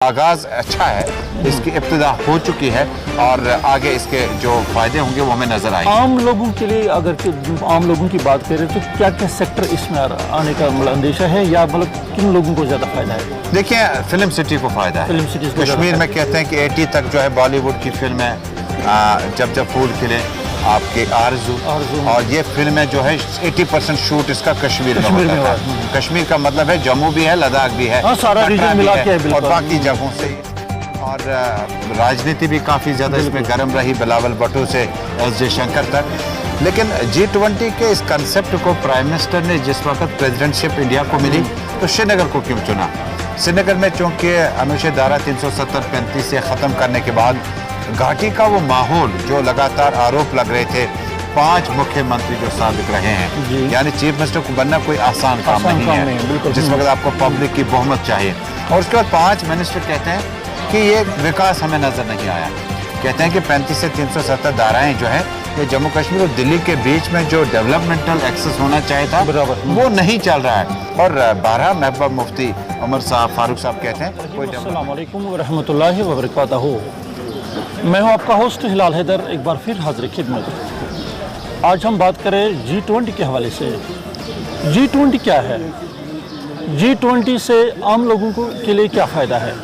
आगाज़ अच्छा है, इसकी इब्तिदा हो चुकी है और आगे इसके जो फ़ायदे होंगे वो हमें नज़र आएंगे। आम लोगों के लिए अगर आम लोगों की बात करें तो क्या क्या सेक्टर इसमें आने का अंदेशा है, या मतलब किन लोगों को ज़्यादा फ़ायदा है? देखिए, फिल्म सिटी को फ़ायदा है। फिल्म सिटी कश्मीर में कहते हैं कि 80 तक जो है बॉलीवुड की फिल्म है, जब फूल खिले, आपके आरज़ू, और ये फिल्में जो है 80% शूट इसका कश्मीर में होता है। कश्मीर का मतलब है जम्मू भी है, लद्दाख भी है, सारा रीजन मिला के है और बाकी जगहों से। और राजनीति भी काफ़ी ज़्यादा इसमें गर्म रही, बिलावल भुट्टो से एस जयशंकर तक। लेकिन G20 के इस कंसेप्ट को प्राइम मिनिस्टर ने जिस वक्त प्रेसिडेंटशिप इंडिया को मिली तो श्रीनगर को क्यों चुना? श्रीनगर में चूँकि अनुच्छेद धारा 370-35 से ख़त्म करने के बाद घाटी का वो माहौल जो लगातार आरोप लग रहे थे, 5 मुख्यमंत्री जो साबिक रहे हैं, यानी चीफ मिनिस्टर को बनना कोई आसान काम नहीं है, जिस वक्त आपको पब्लिक की बहुमत चाहिए। और उसके बाद 5 मिनिस्टर कहते हैं कि ये विकास हमें नज़र नहीं आया। कहते हैं कि 35 से 370 धाराएं जो है ये जम्मू कश्मीर और दिल्ली के बीच में जो डेवलपमेंटल एक्सेस होना चाहिए था वो नहीं चल रहा है। और 12 महबूब मुफ्ती उमर साहब, फारूक साहब कहते हैं अस्सलाम वालेकुम व रहमतुल्लाहि व बरकातहू। मैं हूं आपका होस्ट हिलाल हैदर, एक बार फिर हाजिर खिदमत। आज हम बात करें G20 के हवाले से। G20 क्या है? G20 से आम लोगों को के लिए क्या फ़ायदा है,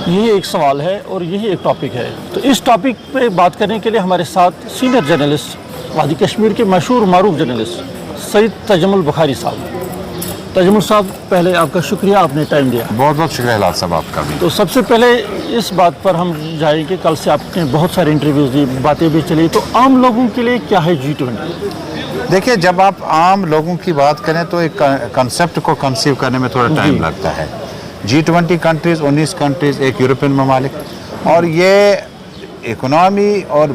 यही एक सवाल है और यही एक टॉपिक है। तो इस टॉपिक पे बात करने के लिए हमारे साथ सीनियर जर्नलिस्ट, वादी कश्मीर के मशहूर मारूफ जर्नलिस्ट सैयद तजम्मुल बुखारी साहब। तजम्मुल साहब, पहले आपका शुक्रिया, आपने टाइम दिया। बहुत बहुत शुक्रिया हिलाल साहब आपका भी। तो सबसे पहले इस बात पर हम जाएंगे, कल से आपने बहुत सारे इंटरव्यूज़ दी, बातें भी चली, तो आम लोगों के लिए क्या है G20? देखिए, जब आप आम लोगों की बात करें तो एक कंसेप्ट को कंसीव करने में थोड़ा टाइम लगता है। G20 कंट्रीज़, 19 कंट्रीज़, एक यूरोपियन ममालिक, और ये इकोनॉमी और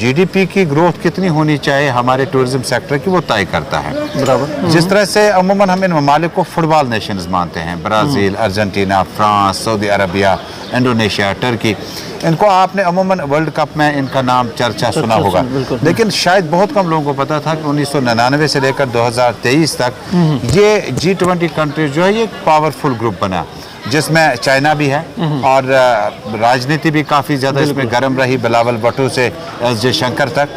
GDP की ग्रोथ कितनी होनी चाहिए हमारे टूरिज्म सेक्टर की वो तय करता है। बराबर। जिस तरह से अमूमन हम इन ममालिक को फुटबॉल नेशंस मानते हैं, Brazil, Argentina, France, Saudi Arabia, Indonesia, Turkey, इनको आपने अमूमन वर्ल्ड कप में इनका नाम चर्चा सुना होगा। लेकिन शायद बहुत कम लोगों को पता था कि 1999 से लेकर 2023 तक ये G20 कंट्रीज जो है ये एक पावरफुल ग्रुप बना, जिसमें चाइना भी है और राजनीति भी काफ़ी ज़्यादा इसमें गर्म रही, बिलावल भुट्टो से एस जयशंकर तक।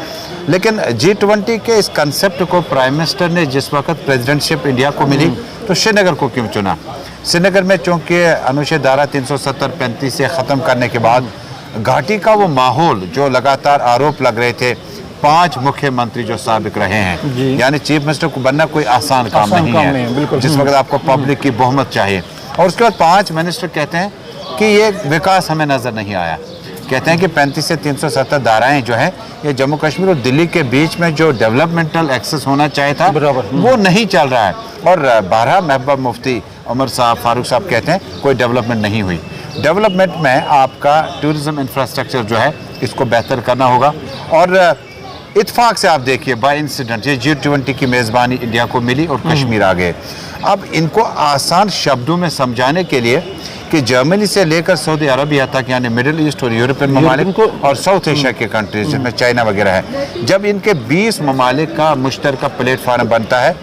लेकिन G20 के इस कंसेप्ट को प्राइम मिनिस्टर ने जिस वक्त प्रेसिडेंटशिप इंडिया को मिली तो श्रीनगर को क्यों चुना? श्रीनगर में चूँकि अनुच्छेद धारा 370-35 से ख़त्म करने के बाद घाटी का वो माहौल जो लगातार आरोप लग रहे थे, 5 मुख्यमंत्री जो साबिक रहे हैं, यानी चीफ मिनिस्टर को बनना कोई आसान काम नहीं है, जिस वक्त आपको पब्लिक की बहुमत चाहिए। और उसके बाद 5 मिनिस्टर कहते हैं कि ये विकास हमें नज़र नहीं आया। कहते हैं कि 35 से 370 धाराएं जो है ये जम्मू कश्मीर और दिल्ली के बीच में जो डेवलपमेंटल एक्सेस होना चाहिए था वो नहीं चल रहा है। और 12 महबूब मुफ्ती उमर साहब, फारूक साहब कहते हैं कोई डेवलपमेंट नहीं हुई। डेवलपमेंट में आपका टूरिज्म इंफ्रास्ट्रक्चर जो है इसको बेहतर करना होगा। और इत्फाक से आप देखिए, बाय इंसिडेंट ये G20 की मेज़बानी इंडिया को मिली और कश्मीर आ गए। अब इनको आसान शब्दों में समझाने के लिए कि जर्मनी से लेकर सऊदी अरबिया तक, यानी मिडिल ईस्ट और यूरोपियन ममालिक और साउथ एशिया के कंट्रीज जिसमें चाइना वगैरह है, जब इनके 20 ममालिक का मुश्तरका प्लेटफार्म बनता है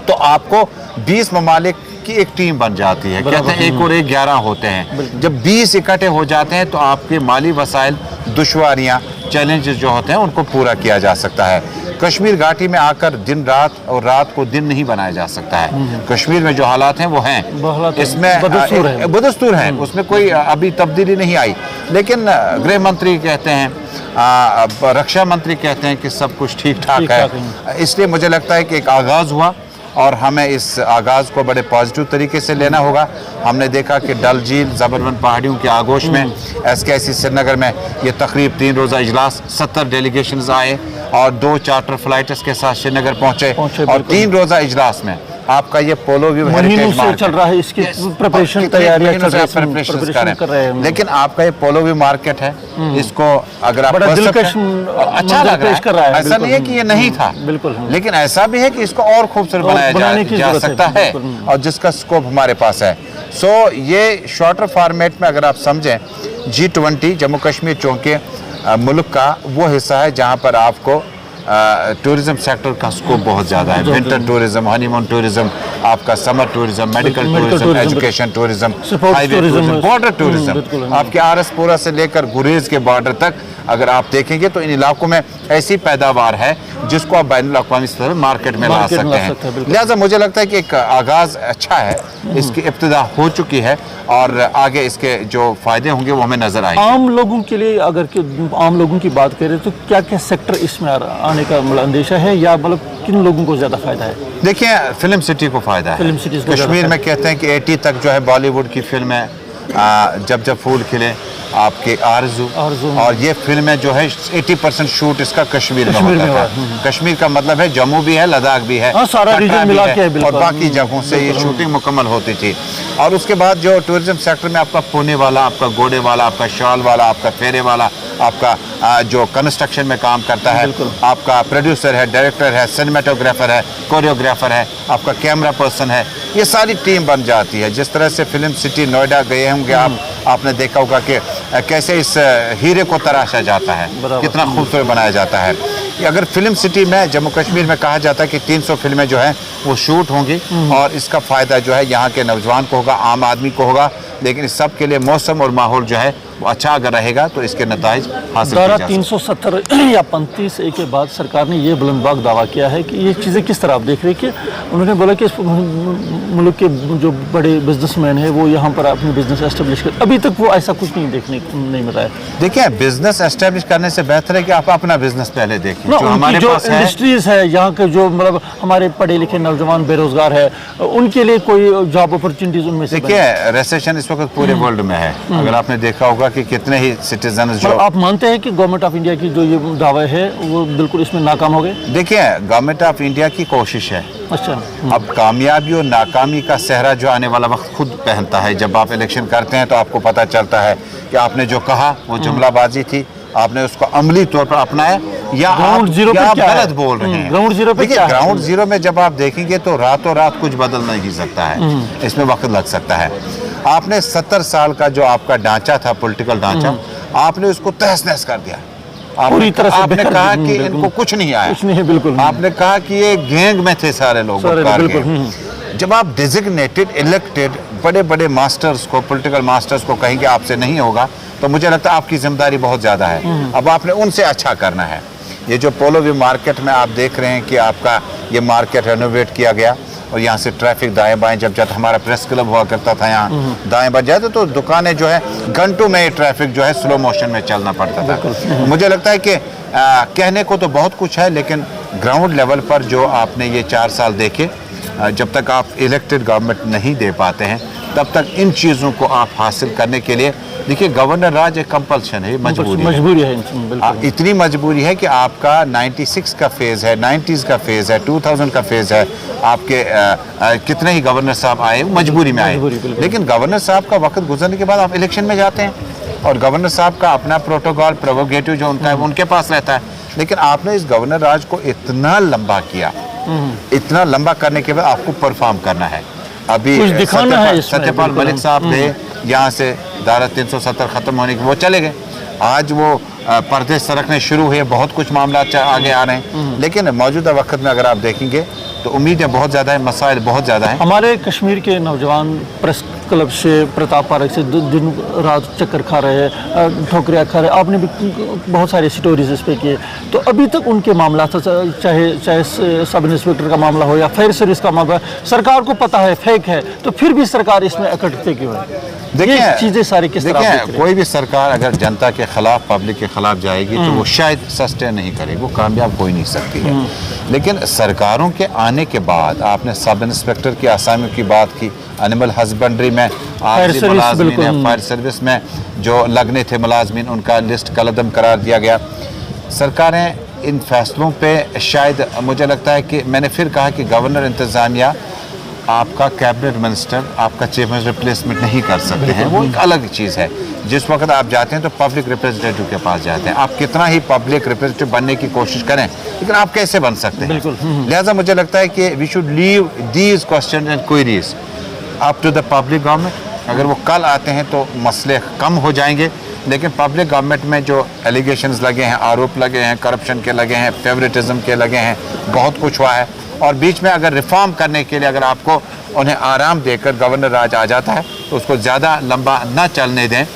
तो आपको 20 ममालिक की एक टीम बन जाती है। कहते हैं 1 और 1 11 होते हैं। जब 20 इकट्ठे हो जाते हैं तो आपके माली वसाइल, दुश्वारियाँ, चैलेंजेस जो होते हैं उनको पूरा किया जा सकता है। कश्मीर घाटी में आकर दिन रात और रात को दिन नहीं बनाया जा सकता है। कश्मीर में जो हालात हैं वो हैं, इसमें बदस्तूर हैं, उसमें कोई अभी तब्दीली नहीं आई। लेकिन गृह मंत्री कहते हैं, रक्षा मंत्री कहते हैं कि सब कुछ ठीक ठाक है। इसलिए मुझे लगता है कि एक आगाज़ हुआ और हमें इस आगाज़ को बड़े पॉजिटिव तरीके से लेना होगा। हमने देखा कि डल झील, ज़बरवन पहाड़ियों के आगोश में SKIC श्रीनगर में ये तकरीब 3 रोज़ा इजलास, 70 डेलीगेशंस आए और 2 चार्टर फ्लाइट्स के साथ श्रीनगर पहुँचे। और 3 रोज़ा इजलास में आपका ये पोलो व्यू हेरिटेज मार्केट चल रहा है, इसकी प्रिपरेशन तैयारियां कर रहे हैं। लेकिन आपका ये पोलो व्यू मार्केट है, इसको अगर आप अच्छा लग रहा है, ऐसा नहीं है कि ये नहीं था, बिल्कुल, लेकिन ऐसा भी है कि इसको और खूबसूरत बनाया जा सकता है और जिसका स्कोप हमारे पास है। सो ये शॉर्टर फॉर्मेट में अगर आप समझें, G20 जम्मू कश्मीर चूँकि मुल्क का वो हिस्सा है जहाँ पर आपको टूरिज्म सेक्टर का स्कोप बहुत ज़्यादा है। विंटर टूरिज्म, हनीमून टूरिज्म, आपका summer tourism, medical tourism, education tourism, highway tourism, border tourism, आपके आरएसपुरा से लेकर गुरेज के बॉर्डर तक अगर आप देखेंगे तो इन इलाकों में ऐसी पैदावार है जिसको आप बैनुल-अक़वामी स्तर पर मार्केट में ला सकते हैं। लिहाजा मुझे लगता है कि एक आगाज़ अच्छा है, इसकी इब्तिदा हो चुकी है और आगे इसके जो फ़ायदे होंगे वो हमें नज़र आएंगे। आम लोगों के लिए अगर आम लोगों की बात करें तो क्या क्या सेक्टर इसमें आने का मतलब अंदेशा है, या मतलब किन लोगों को ज़्यादा फ़ायदा है? देखिए, फिल्म सिटी को फ़ायदा है। फिल्म सिटीज़ को कश्मीर में कहते हैं कि 80 तक जो है बॉलीवुड की फिल्में जब जब फूल खिले, आपके आरज़ू, और ये फिल्में जो है 80% शूट इसका कश्मीर में होता था। कश्मीर का मतलब है जम्मू भी है, लद्दाख भी है, सारा रीजन मिला के है, और बाकी जगहों से ये शूटिंग मुकम्मल होती थी। और उसके बाद जो टूरिज्म सेक्टर में आपका पुणे वाला, आपका गोडे वाला, आपका शाल वाला, आपका फेरे वाला, आपका जो कंस्ट्रक्शन में काम करता है, आपका प्रोड्यूसर है, डायरेक्टर है, सिनेमेटोग्राफर है, कोरियोग्राफर है, आपका कैमरा पर्सन है, ये सारी टीम बन जाती है। जिस तरह से फिल्म सिटी नोएडा गए होंगे आपने देखा होगा कि कैसे इस हीरे को तराशा जाता है, कितना खूबसूरत बनाया जाता है। अगर फिल्म सिटी में जम्मू कश्मीर में कहा जाता है कि 300 फिल्में जो हैं वो शूट होंगी और इसका फ़ायदा जो है यहाँ के नौजवान को होगा, आम आदमी को होगा, लेकिन इस सब के लिए मौसम और माहौल जो है वो अच्छा अगर रहेगा तो इसके नताइज हासिल किए जा सकते हैं। 370 या 35A के बाद सरकार ने ये बुलंदबाग दावा किया है कि ये चीज़ें किस तरह आप देख रहे हैं कि उन्होंने बोला कि इस मुल्क के जो बड़े बिजनेसमैन हैं वो यहाँ पर अपनी बिजनेस एस्टेब्लिश कर, अभी तक वो ऐसा कुछ नहीं देखने नहीं मिला है। देखिए, बिजनेस एस्टेब्लिश करने से बेहतर है कि आप अपना बिजनेस पहले देखिए। जो हमारे पास इंडस्ट्रीज है यहाँ के, जो मतलब हमारे पढ़े लिखे नौजवान बेरोजगार है, उनके लिए कोई जॉब अपॉर्चुनिटीज उनमें से। देखिए, रिसेशन इस वक्त पूरे वर्ल्ड में है। अगर आपने देखा होगा कि कितने ही सिटीजन जो आप मानते हैं कि गवर्नमेंट ऑफ इंडिया की जो ये दावे है वो बिल्कुल इसमें नाकाम हो गए? देखिए, गवर्नमेंट ऑफ इंडिया की कोशिश है। अच्छा, अब कामयाबी और नाकामी का सेहरा जो आने वाला वक्त खुद पहनता है। जब आप इलेक्शन करते हैं तो आपको पता चलता है कि आपने जो कहा वो जुमलाबाजी थी, आपने उसको अमली तौर पर अपनाया या आप गलत बोल रहे हैं। ग्राउंड जीरो पे क्या? ग्राउंड जीरो में जब आप देखेंगे तो रातों रात कुछ बदल नहीं सकता है, इसमें वक्त लग सकता है। आपने 70 साल का जो आपका ढांचा था, पॉलिटिकल ढांचा, आपने उसको तहस नहस कर दिया। पूरी तरह से आपने कहा कि इनको कुछ नहीं आया, कुछ नहीं है, बिल्कुल। आपने कहा कि ये गैंग में थे सारे लोग। जब आप डेजिग्नेटेड इलेक्टेड बड़े बड़े मास्टर्स को, पॉलिटिकल मास्टर्स को कहेंगे आपसे नहीं होगा, तो मुझे लगता है आपकी जिम्मेदारी बहुत ज़्यादा है। अब आपने उनसे अच्छा करना है। ये जो पोलो व्यू मार्केट में आप देख रहे हैं कि आपका ये मार्केट रेनोवेट किया गया और यहाँ से ट्रैफिक दाएं बाएं, जब हमारा प्रेस क्लब हुआ करता था यहाँ दाएं बाएं जाते तो दुकानें जो है घंटों में ट्रैफिक जो है स्लो मोशन में चलना पड़ता था। मुझे लगता है कि कहने को तो बहुत कुछ है, लेकिन ग्राउंड लेवल पर जो आपने ये 4 साल देखे, जब तक आप इलेक्टेड गवर्नमेंट नहीं दे पाते हैं तब तक इन चीज़ों को आप हासिल करने के लिए, देखिए, गवर्नर राज एक कंपल्शन है, मजबूरी है। इतनी मजबूरी है कि आपका 96 का फेज़ है, 90s का फेज़ है, 2000 का फेज़ है। आपके कितने ही गवर्नर साहब आए मजबूरी में आए, लेकिन गवर्नर साहब का वक्त गुजरने के बाद आप इलेक्शन में जाते हैं और गवर्नर साहब का अपना प्रोटोकॉल, प्रोवोगेटिव जो उनका है उनके पास रहता है। लेकिन आपने इस गवर्नर राज को इतना लंबा किया, इतना लंबा करने के बाद आपको परफॉर्म करना है। अभी सत्यपाल मलिक साहब थे, यहाँ से धारा 370 ख़त्म होने के वो चले गए। आज वो पर्दे सरकने शुरू हुए, बहुत कुछ मामला आगे आ रहे हैं, लेकिन मौजूदा वक्त में अगर आप देखेंगे तो उम्मीदें बहुत ज़्यादा है, मसाइल बहुत ज़्यादा हैं। हमारे कश्मीर के नौजवान प्रेस क्लब से, प्रताप पार्क से दिन रात चक्कर खा रहे हैं, ठोकरियाँ खा रहे हैं। आपने भी बहुत सारे स्टोरीज इस पे किए, तो अभी तक उनके मामला था, चाहे सब इंस्पेक्टर का मामला हो या फायर सर्विस का मामला, सरकार को पता है फेक है, तो फिर भी सरकार इसमें अकड़ते क्यों है? देखिए, चीज़ें सारी किस तरह देखिए, कोई भी सरकार अगर जनता के खिलाफ, पब्लिक के खिलाफ जाएगी तो वो शायद सस्टेन नहीं करेगी, वो कामयाब हो ही नहीं सकती है। लेकिन सरकारों के आने के बाद आपने सब इंस्पेक्टर की आसामियों की बात की, एनिमल हस्बेंड्री में आज मुलाजमीन है, फायर सर्विस में जो लगने थे मुलाजमीन उनका लिस्ट कलअदम करार दिया गया। सरकारें इन फैसलों पे शायद, मुझे लगता है कि मैंने फिर कहा कि गवर्नर इंतज़ामिया आपका कैबिनेट मिनिस्टर, आपका चीफ मिनिस्टर रिप्लेसमेंट नहीं कर सकते हैं, वो एक अलग चीज़ है। जिस वक्त आप जाते हैं तो पब्लिक रिप्रेजेंटेटिव के पास जाते हैं, आप कितना ही पब्लिक रिप्रेजेंटेटिव बनने की कोशिश करें, लेकिन आप कैसे बन सकते हैं? लिहाजा मुझे लगता है कि we should leave these question and queries up to the public government. अगर वो कल आते हैं तो मसले कम हो जाएंगे, लेकिन पब्लिक गवर्नमेंट में जो एलिगेशंस लगे हैं, आरोप लगे हैं, करप्शन के लगे हैं, फेवरेटिज्म के लगे हैं, बहुत कुछ हुआ है। और बीच में अगर रिफॉर्म करने के लिए अगर आपको उन्हें आराम देकर गवर्नर राज आ जाता है तो उसको ज़्यादा लंबा न चलने दें।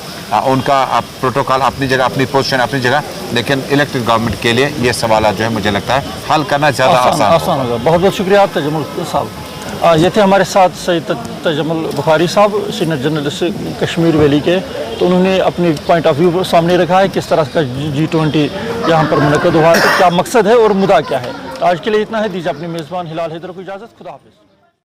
उनका प्रोटोकॉल अपनी जगह, अपनी पोजीशन अपनी जगह, लेकिन इलेक्टेड गवर्नमेंट के लिए ये सवाल जो है मुझे लगता है हल करना ज़्यादा आसान होगा। बहुत बहुत शुक्रिया तजमुल साहब। ये थे हमारे साथ सैयद तजमुल बुखारी साहब, सीनियर जर्नलिस्ट कश्मीर वैली के। तो उन्होंने अपनी पॉइंट ऑफ व्यू सामने रखा है, किस तरह का G20 यहाँ पर मुनक़द हुआ है, तो क्या मकसद है और मुद्दा क्या है। तो आज के लिए इतना है। दीजिए अपनी मेज़बान हिलाल हैदर को इजाज़त। खुदा हाफिज़।